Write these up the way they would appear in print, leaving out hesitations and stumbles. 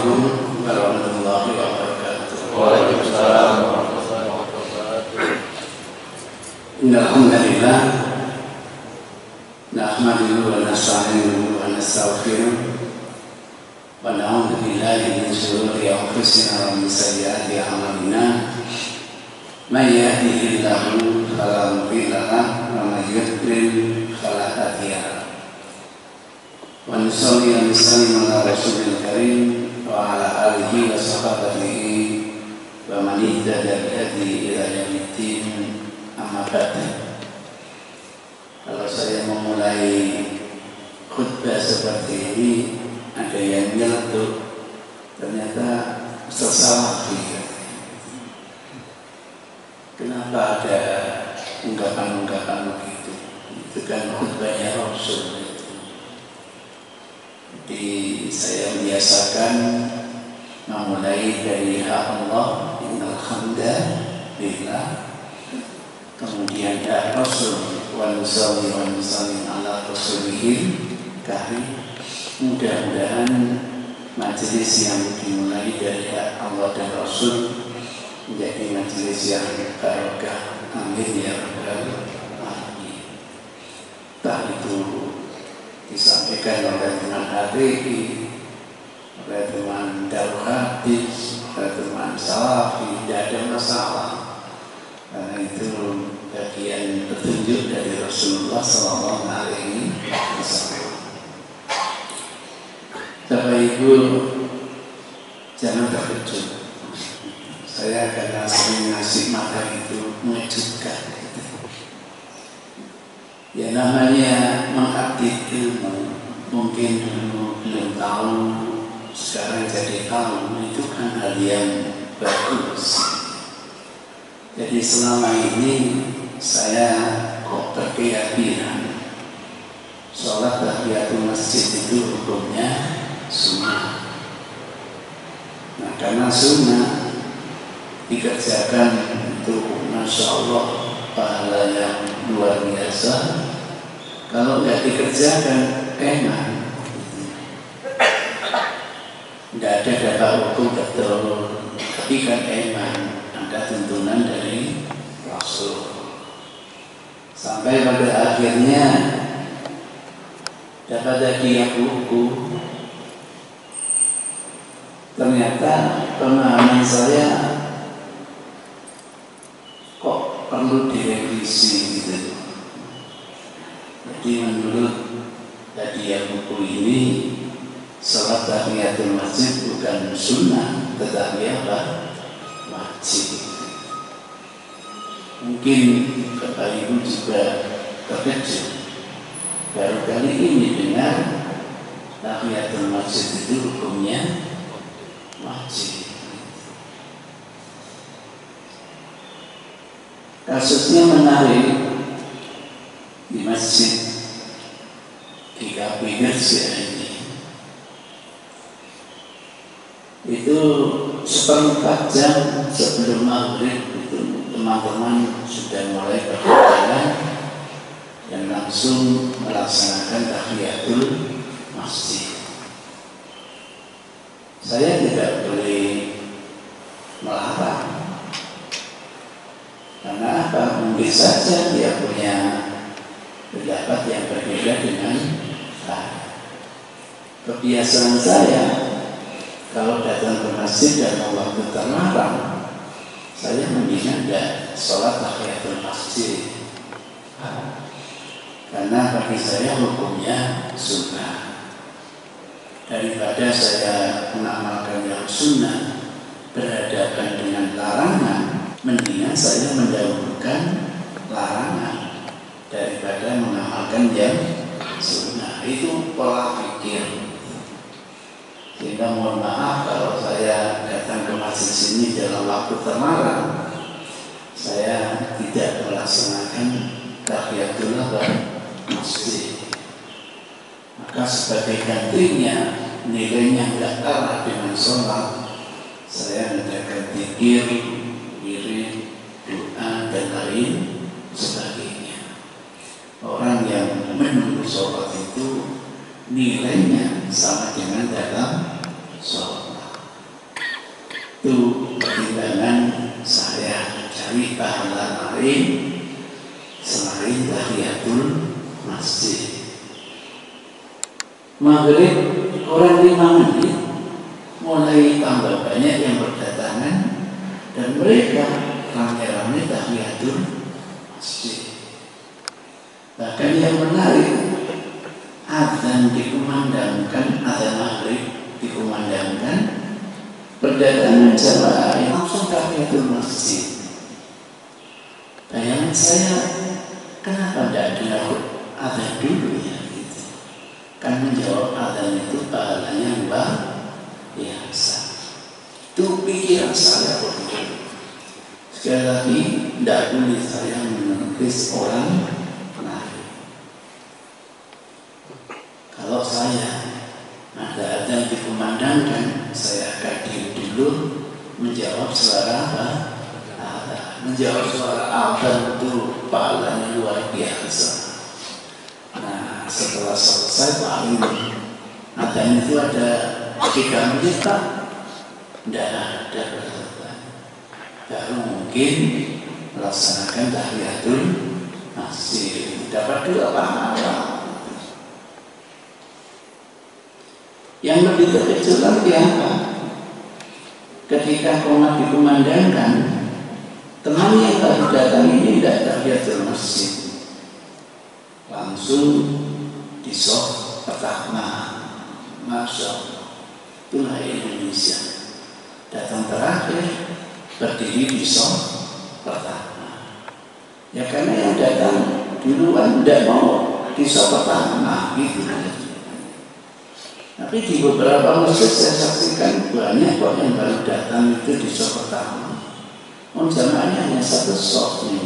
Assalamualaikum warahmatullahi wabarakatuh. Waalaikumsalam warahmatullahi wabarakatuh. Innal hamdalillah nahmaduhu wa nasta'inuhu wa nastaghfiruh wa na'udzu billahi min shururi anfusina wa min sayyiati a'malina. May yahdihillahu fala mudilla lahu wa may yudlil fala hadiya lahu. Wa nusalli wa nusallimu ala rasulil karim wa ala alihi wa sahbihi wa man ihtada bi hadihi ila yaumiddin. Amma ba'du. Kalau saya memulai khutbah seperti ini, ada yang nyeletuk, ternyata Salafi. Kenapa ada ungkapan-ungkapan begitu? Itu kan khutbahnya Rasul. Jadi saya biasakan memulai dari hak Allah, innal hamdalillah, kemudian hak Rasul, wa nusalli wa nusallim ala rasulihil karim. Mudah-mudahan majelis yang dimulai dari hak Allah dan Rasul menjadi majelis yang barokah. Amin ya rabbal alamin. Tak itu disampaikan oleh teman HTI, oleh teman Darul Hadis, oleh teman Salafi, tidak ada masalah, karena itu bagian petunjuk dari Rasulullah SAW. Bapak Ibu, jangan terkejut. Saya karena sering ngasih mata itu mengejutkan. Ya namanya mengupdate ilmu, mungkin dulu belum tahu, sekarang jadi tahu, itu kan hal yang bagus. Jadi selama ini saya kok berkeyakinan sholat tahiyatul masjid itu hukumnya sunnah. Nah karena sunnah dikerjakan itu Masya Allah pahala yang luar biasa. Kalau nggak dikerjakan enak, nggak ada dapat hukum betul, tapi kan enak, ada tuntunan dari Rasul. Sampai pada akhirnya dapat hadiah buku. Ternyata pemahaman saya kok perlu direvisi gitu. Jadi menurut hadiah buku ini, salat tahiyatul masjid bukan sunnah, tetapi apa? Wajib. Mungkin Bapak Ibu juga terkejut, baru kali ini dengar tahiyatul masjid itu hukumnya wajib. Kasusnya menarik di masjid di KP Gersya ini. Itu seperempat jam sebelum maghrib itu teman-teman sudah mulai berjalan dan langsung melaksanakan tahiyatul masjid. Saya tidak boleh melarang. Karena apa? Mungkin saja dia punya pendapat yang berbeda dengan saya. Kebiasaan saya, kalau datang ke masjid dan waktu terlarang, saya mendingan tidak sholat tahiyatul masjid. Karena bagi saya hukumnya sunnah. Daripada saya mengamalkan yang sunnah berhadapan dengan larangan, mendingan saya mendahulukan larangan daripada mengamalkan yang sunnah. Itu pola pikir. Sehingga mohon maaf kalau saya datang ke masjid ini dalam waktu terlarang, saya tidak melaksanakan tahiyatul masjid. Maka sebagai gantinya, nilainya tidak kalah dengan sholat, saya mengadakan zikir, wirid, doa dan lain sebagainya. Orang yang menunggu sholat itu nilainya sama dengan dalam sholat. maghrib selain tahiyatul masjid. Maghrib kurang 5 menit mulai tambah banyak yang berdatangan dan mereka rame-rame tahiyatul masjid. Bahkan yang menarik, adzan dikumandangkan, adzan maghrib dikumandangkan, berdatangan jamaah yang langsung tahiyatul masjid. Bayangan saya, kenapa tidak dilakukan adzan dulu ya? Gitu. Kan menjawab adzan itu pahalanya luar biasa. Itu pikiran saya waktu. Sekali lagi, tidak boleh saya menepis orang lain. Kalau saya ada adzan dikumandangkan, saya akan diri dulu menjawab suara apa? Menjawab suara adzan itu pahalanya luar biasa. Nah, setelah selesai paling adzan itu ada 3 menit tak? Tidak ada berapa. Baru mungkin melaksanakan tahiyatul masjid. Dapat 2 pahala. Yang lebih terkejut lagi apa? Ketika qomat dikumandangkan, teman yang baru datang ini tidak tahiyatul masjid, langsung di sof pertama. Masya Allah, itulah Indonesia. Datang terakhir, berdiri di sof pertama. Ya karena yang datang duluan tidak mau di sof pertama, gitu. Tapi di beberapa masjid saya saksikan banyak kok yang baru datang itu di sof pertama. Jamaahnya hanya 1 sof nih.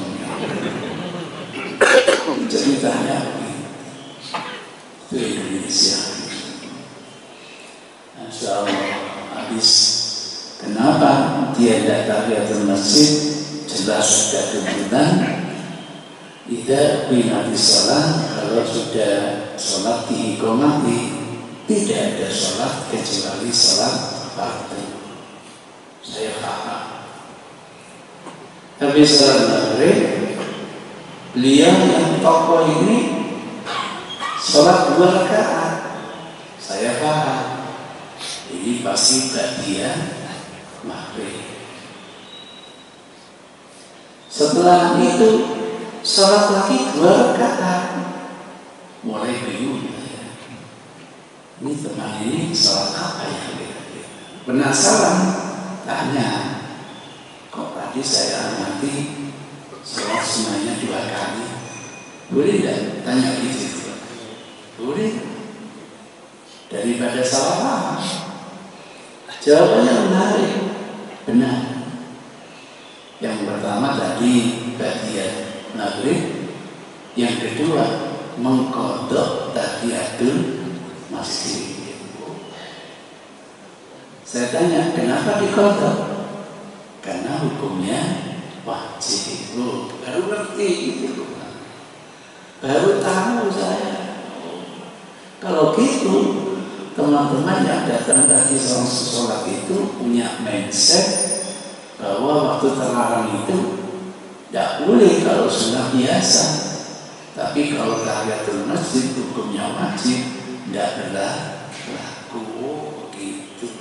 Ceritanya itu Indonesia. Masya Allah, habis. Kenapa dia tidak tahiyatul masjid? Jelas sudah tuntutan. Tidak binati sholat, kalau sudah sholat diiqomati, tidak ada sholat kecuali sholat fardu. Saya paham. Tapi sholat maghrib, beliau yang tokoh ini sholat 2 rakaat. Saya paham. Ini pasti ba'diyah maghrib. Setelah itu sholat lagi 2 rakaat. Mulai bingung. Ini teman ini sholat apa ya? Penasaran, tanya. Kok tadi saya amati sholat semuanya 2 kali? Boleh tidak? Tanya gitu. Boleh. Daripada salah paham. Jawabannya menarik. Benar. Yang pertama tadi ba'diyah maghrib. Yang kedua mengqadha tahiyatul masjid. Saya tanya, kenapa diqadha? Karena hukumnya wajib. Baru ngerti gitu. Baru tahu saya. Kalau gitu, teman-teman yang datang tadi sholat itu punya mindset bahwa waktu terlarang itu tidak boleh kalau sunnah biasa. Tapi kalau tahiyatul masjid hukumnya wajib, tidak berlaku. Begitu.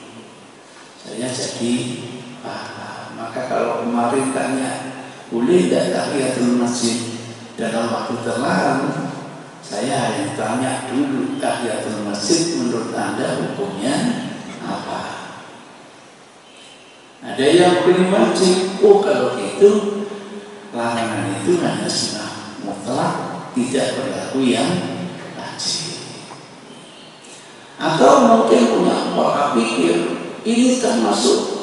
Saya jadi paham. Maka kalau kemarin tanya, boleh tidak tahiyatul masjid dalam waktu terlarang? Saya hanya tanya dulu, tahiyatul masjid menurut Anda hukumnya apa? Ada yang pilih wajib. Oh, kalau gitu larangan itu hanya sunnah mutlak, tidak berlaku yang wajib. Atau mungkin punya pola pikir, ini termasuk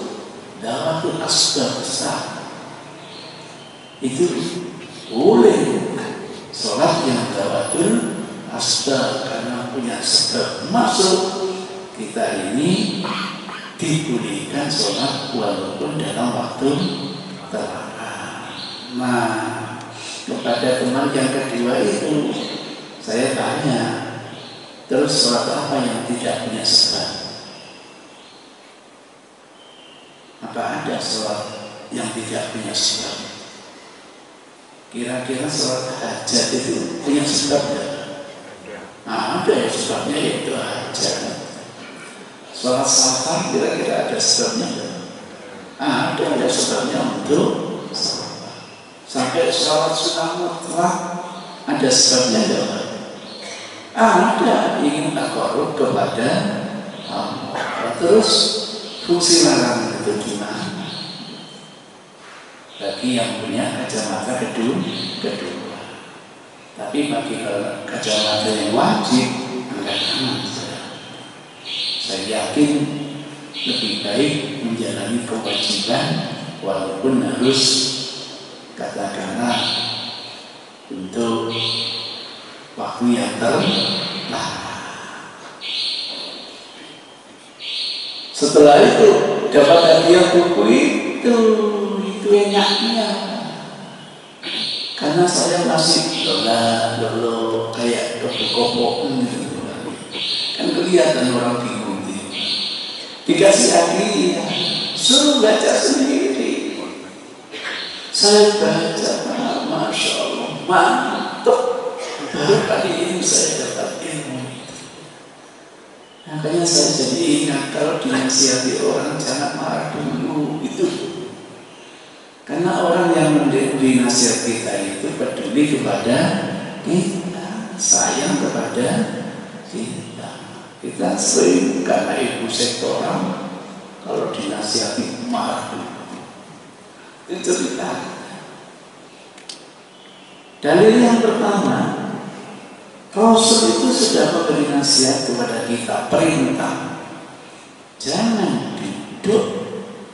dawatul asghar besar. Itu boleh. Sholat yang dawatul asghar karena punya sebab masuk, kita ini dibolehkan sholat walaupun dalam waktu terlarang. Nah, kepada teman yang kedua itu saya tanya, terus sholat apa yang tidak punya sebab? Apa ada sholat yang tidak punya sebab? Kira-kira sholat hajat itu punya sebab ya? Nah, ada ya sebabnya, yaitu hajat. Sholat safar kira-kira ada sebabnya ya? Ada sebabnya untuk safar. Sampai sholat sunnah mutlak ada sebabnya ya? Ada, ingin takarrub kepada Allah. Terus fungsi larangan itu gimana? Bagi yang punya kacamata kedua. Tapi bagi kacamata yang wajib, angkat tangan. Saya yakin lebih baik menjalani kewajiban walaupun harus katakanlah untuk waktu yang terlama. Setelah itu dapat hadiah buku itu enaknya, karena saya masih lolo kayak kopok gitu. Kan kelihatan orang bingung gitu. Dikasih hadiah, suruh baca sendiri. Saya baca, masya Allah, mantap. Baru kali ini saya dapat ilmu. Makanya saya jadi ingat kalau dinasihati orang jangan marah dulu itu. Karena orang yang memberi nasihat kita itu peduli kepada kita, sayang kepada kita. Kita sering karena ego sektoral kalau dinasihati marah dulu. Itu cerita. Dalil yang pertama, Rasul itu sudah memberi nasihat kepada kita, perintah jangan duduk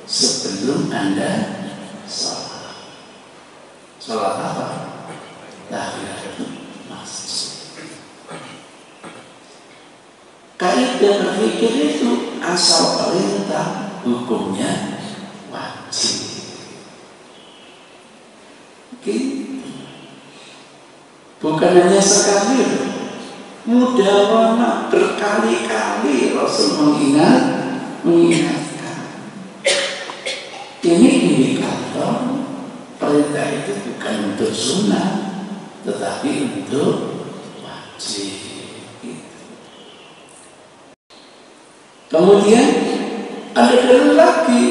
sebelum Anda sholat. Sholat apa? Tahiyatul masjid. Kaidah berpikir itu asal perintah hukumnya wajib. Bukan hanya sekali, mudawana berkali-kali Rasul mengingatkan. Ini indikator perintah itu bukan untuk sunnah, tetapi untuk wajib. Kemudian ada dalil lagi.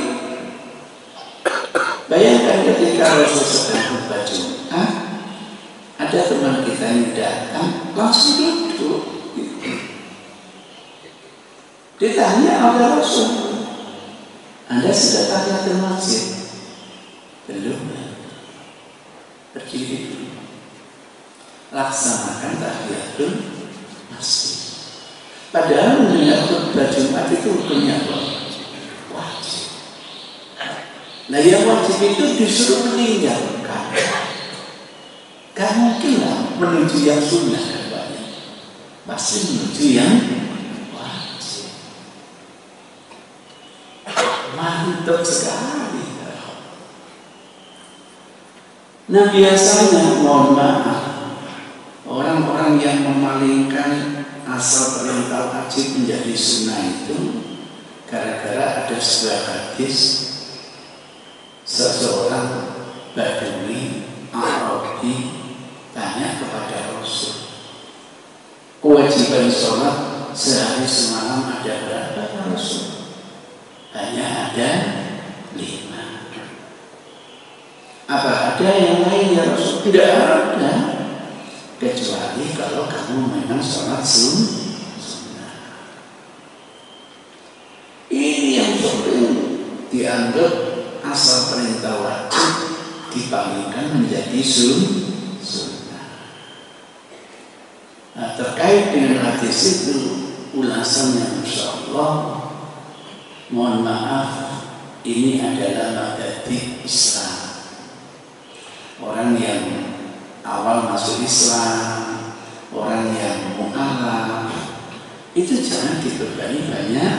Bayangkan ketika Rasul sedang khutbah Jumat, ada teman kita yang datang langsung duduk. Ditanya oleh Rasul, Anda sudah tahiyatul masjid? Belum. Berdiri dulu. Laksanakan tahiyatul masjid. Padahal mendengar khutbah Jumat itu hukumnya wajib. Nah, yang wajib itu disuruh meninggalkan. Gak mungkin lah menuju yang sunnah banyak. Pasti menuju yang wajib. Mantap sekali. Nah, biasanya mohon maaf, orang-orang yang memalingkan asal perintah wajib menjadi sunnah itu gara-gara ada sebuah hadis seseorang Badui Arabi tanya kepada Rasul, kewajiban sholat sehari semalam ada berapa ya Rasul? Hanya ada 5. Apa ada yang lain ya Rasul? Tidak ada, kecuali kalau kamu memang sholat sunnah. Ini yang sering dianggap asal perintah wajib dipalingkan menjadi sunnah. Nah, terkait dengan hadis itu ulasannya Masya Allah, mohon maaf, ini adalah mabadi Islam. Orang yang awal masuk Islam, orang yang mu'alaf, itu jangan dibebani banyak.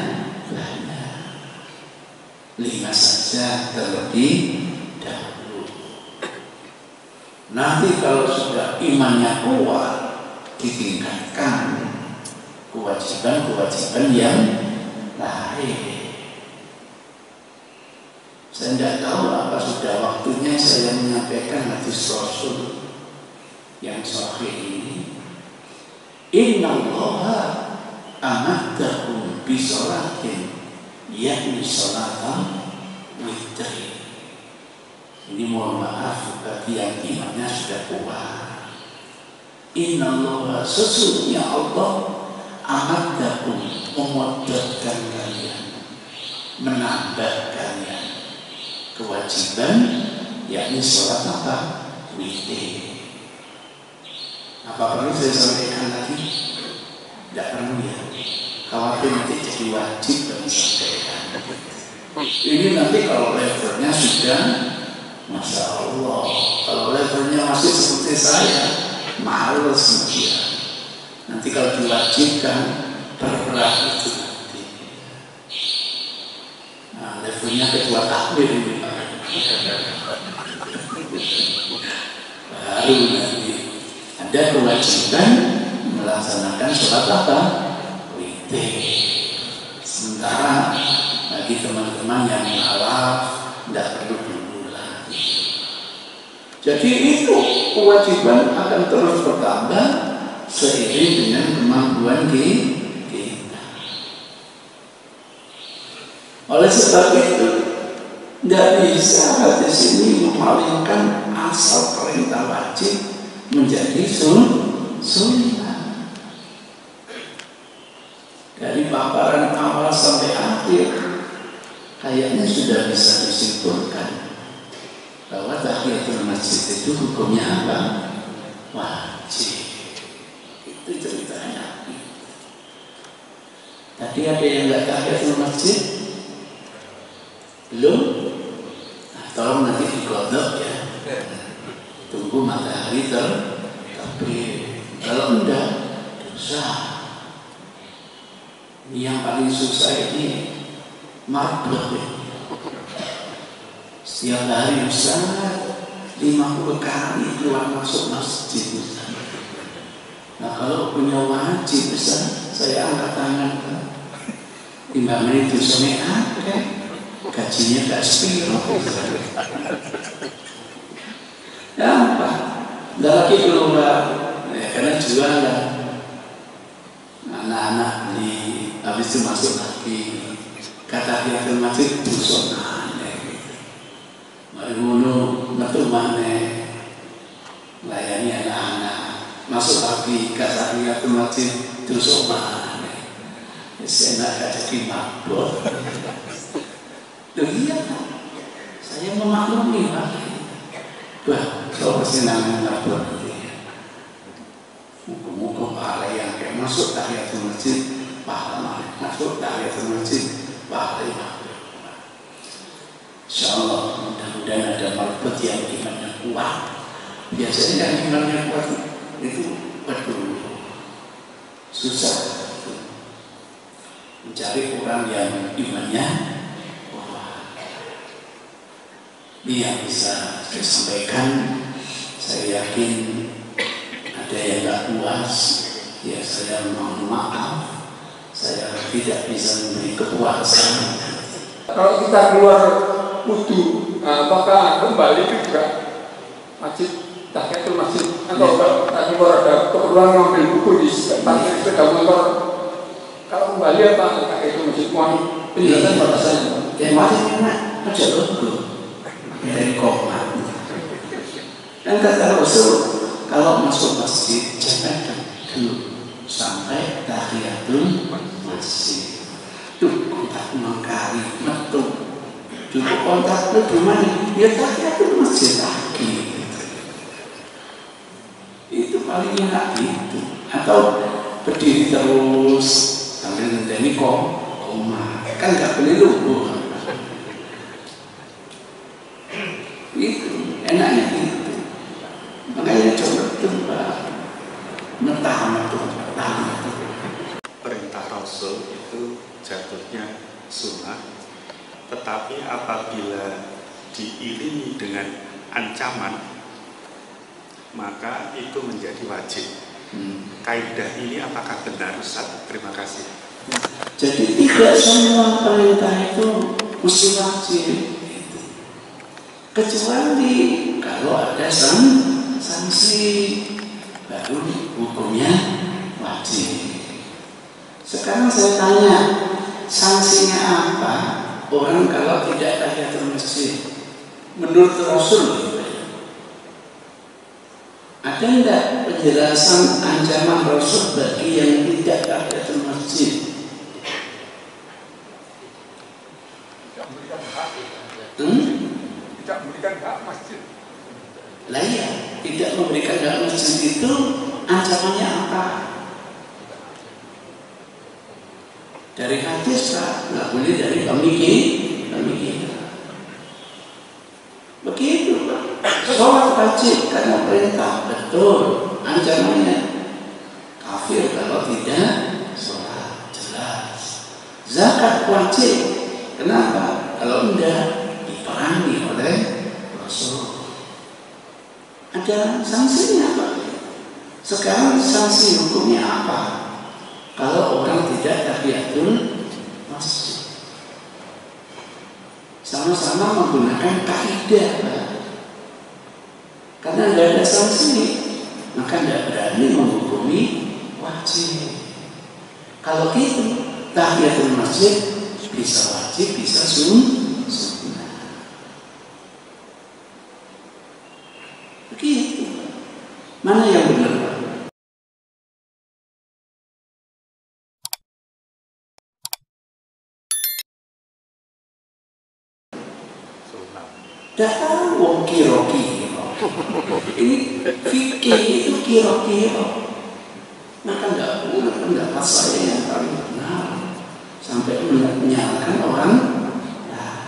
5 saja terlebih dahulu. Nanti kalau sudah imannya kuat, ditingkatkan kewajiban-kewajiban yang lain. Saya tidak tahu apa sudah waktunya saya menyampaikan hadis Rasul yang sahih ini, innallaha amaddakum bi sholatin, yakni sholatal witri. Ini mohon maaf bagi yang imannya sudah kuat. Innallaha, sesungguhnya Allah, amaddakum, memodalkan kalian, menambah kalian kewajiban, yakni sholat apa? Witir. Apa perlu saya sampaikan lagi? Tidak perlu ya. Khawatir nanti jadi wajib bagi sampaikan. Ini nanti kalau levelnya sudah, Masya Allah, kalau levelnya masih seperti saya, males dia. Nanti kalau diwajibkan, berberat itu nanti. Nah, levelnya ketua takbir ini, baru nanti ada kewajiban melaksanakan sholat apa? Witir. Sementara bagi teman-teman yang halal tidak perlu dulu lagi. Jadi itu kewajiban akan terus bertambah seiring dengan kemampuan kita. Oleh sebab itu, tidak bisa hadis ini memalingkan asal perintah wajib menjadi sunnah. Dari paparan awal sampai akhir, kayaknya sudah bisa disimpulkan bahwa tahiyatul masjid itu hukumnya apa? Wajib. Itu ceritanya. Tadi ada yang nggak tahiyatul masjid? Belum? Nah, tolong nanti digodok ya. Tunggu matahari terbit. Kalau enggak, susah. Ini yang paling susah ini marbot ya. Setiap hari Ustaz 50 kali keluar masuk masjid Ustaz. Nah kalau punya wajib Ustaz, saya angkat tangan kan. Timbangan itu semean kan, gajinya gak sepiro. Ya apa? Nggak lagi keluar, ya, karena jualan. Anak-anak beli, habis itu masuk lagi. Kata dia ke masjid busuk aneh. Ngono metu maneh. Layani anak-anak. Masuk lagi kata dia ke masjid busuk aneh. Saya gak jadi mabuk. Loh iya kan? Saya memaklumi Pak. Bah, kalau persidangan lapor muka-muka pahala yang kayak masuk tahiyatul masjid pahala, masuk tahiyatul masjid pahala. Insyaallah mudah-mudahan ada marbot yang imannya kuat. Biasanya yang imannya kuat itu susah mencari orang yang imannya kuat. Ini yang bisa saya sampaikan. Saya yakin ada yang tidak puas, ya saya mohon maaf. Saya tidak bisa memberi kepuasan. Kalau kita keluar wudu, apakah kembali juga masjid tahiyatul masjid? Atau tadi ada keperluan ngambil buku di parkir sepeda motor, kalau kembali apa tahiyatul masjid? Mohon penjelasan batasannya. Ya masih enak, aja logo dari koma. Dan kata Rasul, kalau masuk masjid jangan dulu sampai tahiyatul masjid. Tuh kontak mengkari, metu. Dulu kontak itu gimana? Ya tahiyatul masjid lagi. Itu paling enak itu. Atau berdiri terus sambil ngenteni koma. Kan nggak boleh lugu. Itu enaknya itu. Makanya coba mentah. Perintah Rasul itu jatuhnya sunnah, tetapi apabila diiringi dengan ancaman maka itu menjadi wajib. Kaidah ini apakah benar Ustaz? Terima kasih. Jadi tidak semua perintah itu mesti wajib, kecuali kalau ada sanksi. wajib. Sekarang saya tanya, sanksinya apa orang kalau tidak tahiyatul masjid? Menurut Rasul, ada enggak penjelasan ancaman Rasul bagi yang tidak tahiyatul masjid? Tidak memberikan hak masjid. Lah iya, tidak memberikan hak masjid itu ancamannya apa? Dari hadis Pak, nggak boleh dari pemikiran. Begitu Pak. Sholat wajib karena perintah, betul. Ancamannya kafir kalau tidak sholat, jelas. Zakat wajib, kenapa? Kalau tidak diperangi oleh Rasul. Ada sanksinya Pak. Sekarang sanksi hukumnya apa? Kalau orang tidak tahiyatul masjid, sama-sama menggunakan kaidah, karena tidak ada sanksi, maka tidak berani menghukumi wajib. Kalau gitu, tahiyatul masjid bisa wajib, bisa sunnah. Begitu. Mana yang benar Pak? Dah wong kira-kira. Ini fikih itu kira-kira. Maka enggak pas saya yang paling benar sampai menyalahkan orang. Nah,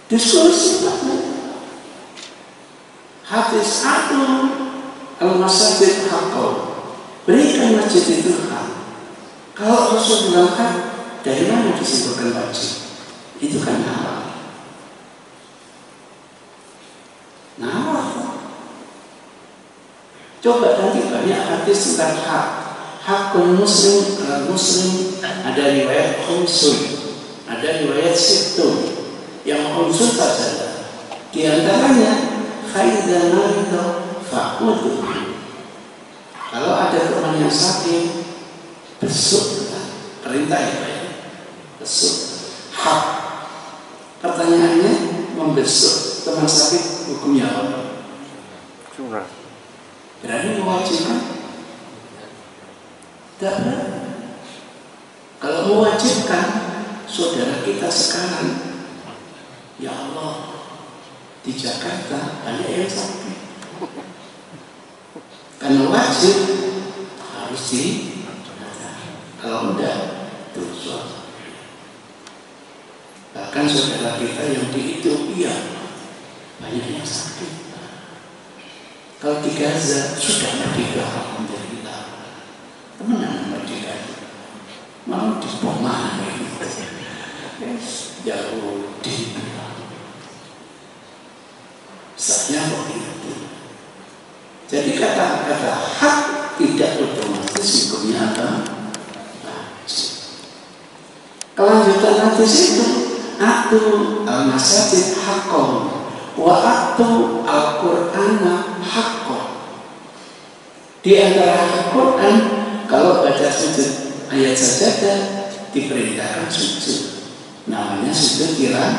diskusi hadis aku al-masajid haqqo, berikan masjid itu hak. Kalau Rasul bilang hak, dari mana disimpulkan wajib? Itu kan haram. Nah, coba nanti banyak hadis tentang hak. Hakul muslim, muslim, ada riwayat khumsun, ada riwayat sittun. Yang khumsun saja. Di antaranya faidha marido fa'udhu. Kalau ada teman yang sakit, besuk, perintah ya, besuk. Hak. Pertanyaannya, membesuk teman sakit hukumnya apa? Sunnah. Berani mewajibkan? Tidak berani. Kalau mewajibkan, saudara kita sekarang, ya Allah, di Jakarta banyak yang sakit. Karena wajib harus di, kalau enggak, dosa. Bahkan saudara kita yang di Ethiopia banyak yang sakit. Kalau di Gaza sudah merdeka, alhamdulillah. Temenan merdeka, malah dibom mati. Jauh di saatnya begitu. Jadi kata-kata hak tidak otomatis hukumnya apa? Kelanjutan hadis itu, atu al-masajid haqqo wa atu al-Qur'ana haqqo. Di antara Al-Quran, kalau baca sujud ayat sajadah diperintahkan sujud, namanya sujud tilawah.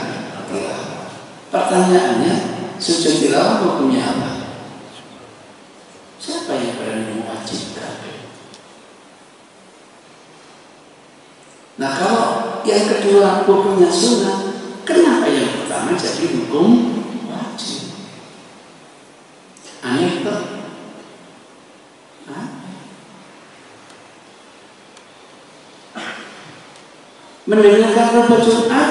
Pertanyaannya, sujud tilawah hukumnya apa? Siapa yang berani mewajibkan? Nah, kalau yang kedua hukumnya sunnah, kenapa yang pertama jadi hukum wajib? Aneh tuh. Mendengarkan khutbah Jumat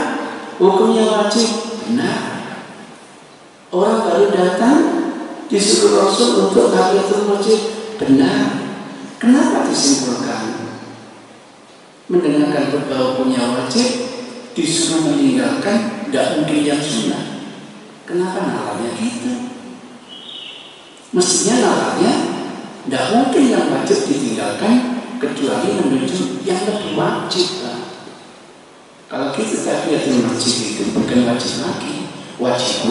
hukumnya wajib, benar. Orang baru datang disuruh Rasul untuk tahiyatul masjid, benar. Kenapa disimpulkan mendengarkan khutbah hukumnya wajib, disuruh meninggalkan tidak mungkin yang sunnah? Kenapa nalarnya gitu? Mestinya nalarnya tidak mungkin yang wajib ditinggalkan kecuali menuju yang lebih wajib. Kalau kita tahiyatul masjid itu bukan wajib lagi, wajib.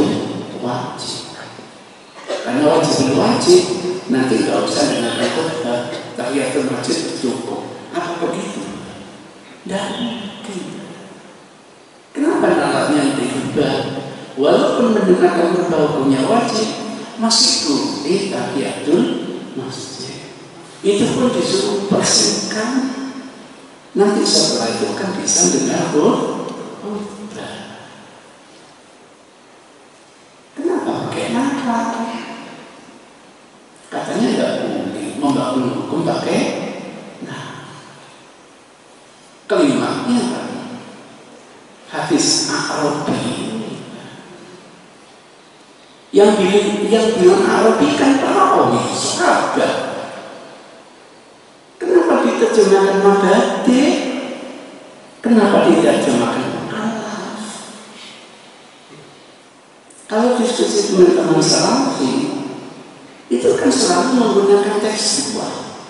Karena wajib nanti nggak usah dengan khutbah, tahiyatul masjid cukup. Apa begitu? Tidak mungkin. Kenapa nalarnya diubah? Walaupun mendengarkan khutbah hukumnya wajib, masih boleh tahiyatul masjid. Itu pun disuruh bersihkan. Nanti setelah itu kan bisa dengar khutbah. Kenapa pakai nalar? Katanya tidak boleh membangun hukum pakai nalar. Kelimanya hadis Arabi. Yang bilang Arabi kan para sahabat. Kenapa diterjemahkan mabadi? Kenapa diterjemahkan alaf? Kalau diskusi dengan teman salafi, itu kan selalu menggunakan tekstual,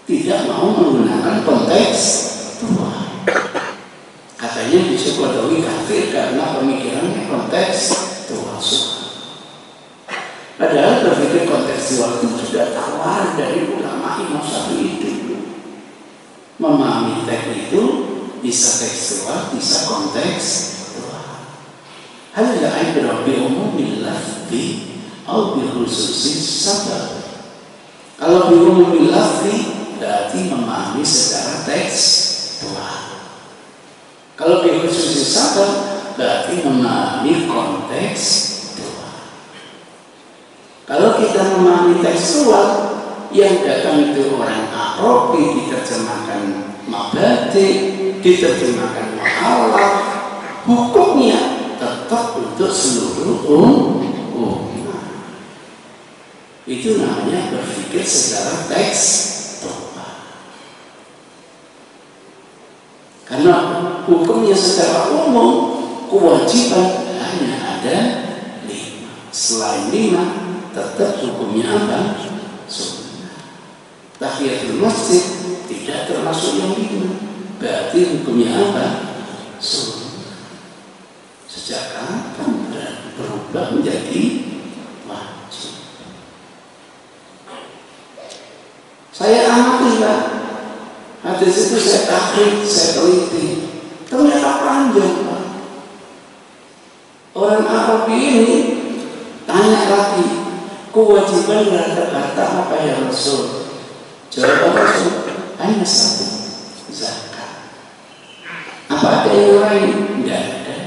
tidak mau menggunakan konteks tua. Katanya Yusuf Qaradawi kafir karena pemikirannya konteks tua. Padahal berpikir kontekstual itu sudah tawar dari ulama Imam Syafi'i itu. Memahami teks itu bisa tekstual, bisa kontekstual. Hal la ibra bi umumil lafzi atau bi khususis sabab. Kalau bi umumil lafzi berarti memahami secara tekstual. Kalau bi khususis sabab berarti memahami konteks. Kalau kita memahami tekstual, yang datang itu orang Arabi diterjemahkan mabadi, diterjemahkan mu'alaf, hukumnya tetap untuk seluruh umat. Itu namanya berpikir secara tekstual. Karena hukumnya secara umum, kewajiban hanya ada 5. Selain 5, tetap hukumnya apa? Sunnah. Tahiyatul masjid tidak termasuk yang 5. Berarti hukumnya apa? Sunnah. Sejak kapan berubah menjadi wajib? Saya amati Pak, hadis itu saya tahlil, saya teliti, ternyata panjang Pak. Orang Arabi ini tanya lagi, kewajiban terhadap harta apa ya Rasul? Jawab Rasul, hanya 1, zakat. Apa ada yang lain? Tidak ada,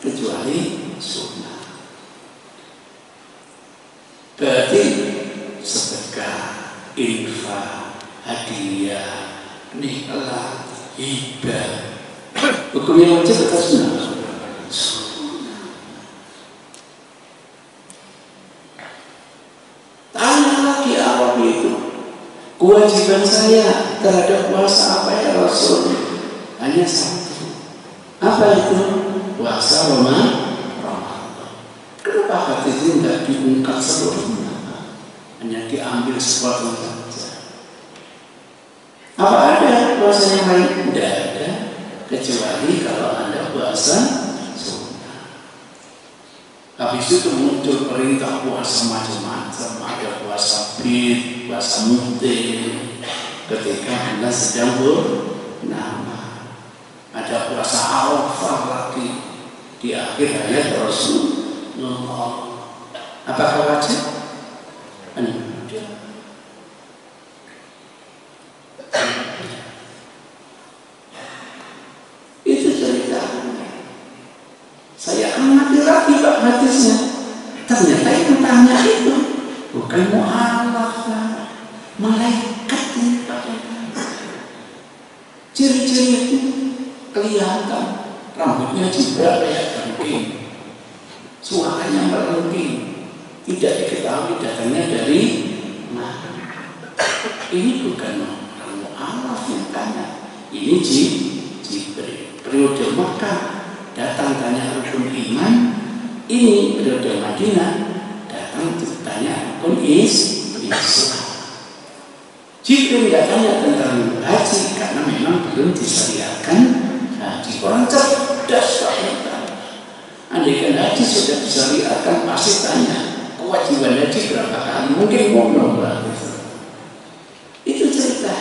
kecuali sunnah. Berarti sedekah, infak, hadiah, nikah, hibah, hukumnya wajib atau sunnah? Kewajiban saya terhadap puasa apa ya Rasul? Hanya 1. Apa itu? Puasa Ramadan. Kenapa hadis ini tidak diungkap seluruhnya? Hanya diambil sepotong saja. Apa ada puasa yang lain? Tidak ada, kecuali kalau Anda puasa sunnah. Habis itu muncul perintah puasa macam-macam. Ada puasa bid, puasa mutin, ketika Anda sedang bernama. Ada puasa Arafah lagi di akhir hayat Rasulullah. Apakah wajib? Tidak. Itu ceritanya. Saya amati lagi Pak hadisnya. Ternyata yang tanya itu bukan mu'alaf, malaikat ini pakai. Ciri-ciri itu kelihatan. Rambutnya juga kayak kelingking, suaranya melengking, tidak diketahui datangnya dari mana. Ini bukan mu'alaf yang tanya. Ini Jibril. Periode Makkah datang tanya rukun iman. Ini periode Madinah datang tanya rukun Islam. Jibril tidak tanya tentang haji karena memang belum disyariatkan haji. Orang cerdas kalau tanya. Andaikan haji sudah disyariatkan pasti tanya kewajiban kewajibannya haji berapa kali, mungkin ngomong itu cerita.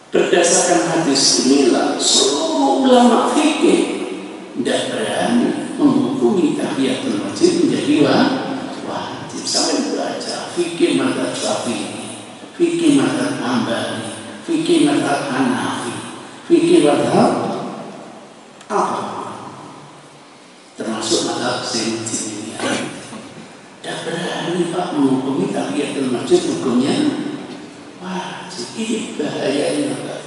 Berdasarkan hadis inilah seluruh ulama fikih tidak berani menghukumi tahiyatul masjid menjadi wajib. Sampai belajar fikih mazhab Syafi'i, fikih mazhab Hambali, fikih mazhab Hanafi, fikih mazhab apa? Termasuk mazhab Syafi'i. Tidak berani Pak menghukumi tahiyatul masjid hukumnya wajib. Ini bahayanya Pak.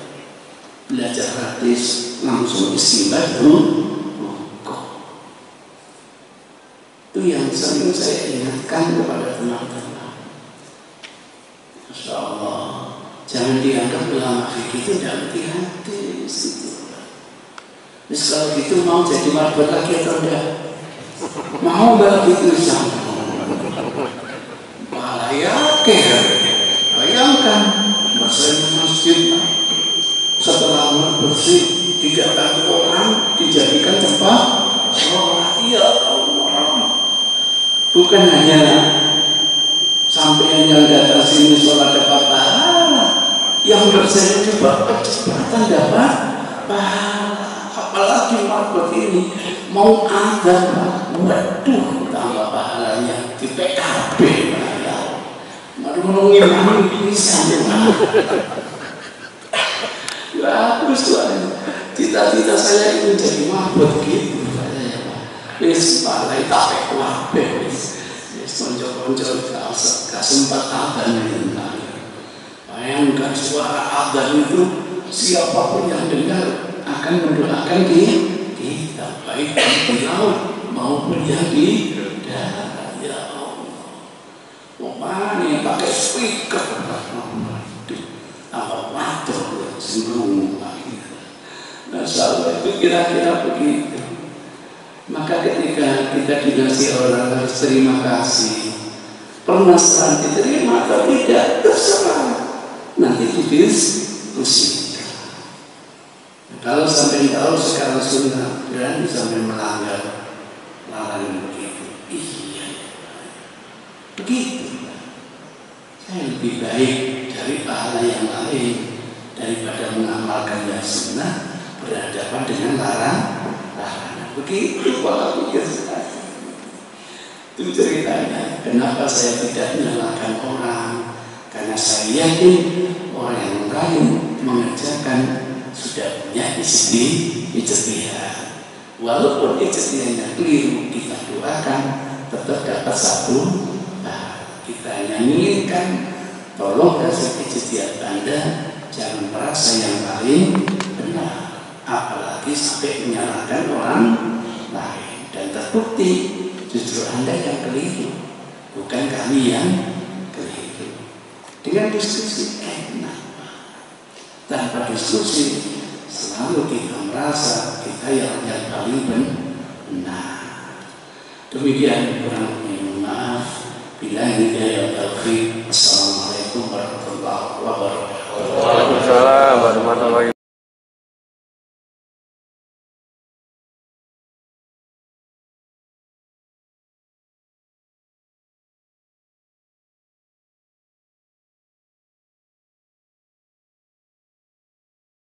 Belajar hadis langsung istimbat hukum. Itu yang sering saya ingatkan kepada teman-teman. Masya Allah, jangan dianggap ulama fikih itu tidak ngerti hadis. Terus kalau gitu mau jadi marbot lagi atau enggak? Mau begitu sama? Malah yakin. Bayangkan bersih masjid setelah bersih tidak ada orang dijadikan tempat sholat. Ya Allah, bukan hanya sampai yang datang sini sholat dapat pahala, yang bersih juga kecepatan dapat pahala. Apalagi marbot ini mau ada, waduh tambah pahalanya di PKB. Menunggu bisa bagus soalnya. Cita-cita saya itu jadi marbot gitu. Wis balai tak kuabe wis konco-konco gak sempat adzan ini. Bayangkan suara adzan itu siapapun yang dengar akan mendoakan kita, baik di laut maupun yang di darat. Ya Allah, mana yang pakai speaker tambah waduh singgung. Masya Allah, itu kira-kira begitu. Maka ketika kita dikasih orang harus terima kasih. Permasalahan diterima atau tidak terserah, nanti didiskusikan. Kalau sampai tahu sekarang sunnah berani sampai melanggar larangan begitu, iya begitu. Saya lebih baik dari pahala yang lain daripada mengamalkan yang sunnah berhadapan dengan larangan. Begitu pola pikir saya. Itu ceritanya. Kenapa saya tidak menyalahkan orang? Karena saya yakin orang yang lain mengerjakan sudah punya ijtihad. Walaupun ijtihadnya keliru, kita doakan tetap dapat satu. Kita hanya menginginkan tolong hasil ijtihad Anda jangan merasa yang paling benar, apalagi sampai menyalahkan orang lain. Dan terbukti justru Anda yang keliru, bukan kami yang keliru. Dengan diskusi enak, tanpa diskusi selalu kita merasa kita yang paling benar. Demikian kurang lebih, maaf. Bila hidayah taufik. Assalamualaikum warahmatullahi wabarakatuh. Waalaikumsalam warahmatullahi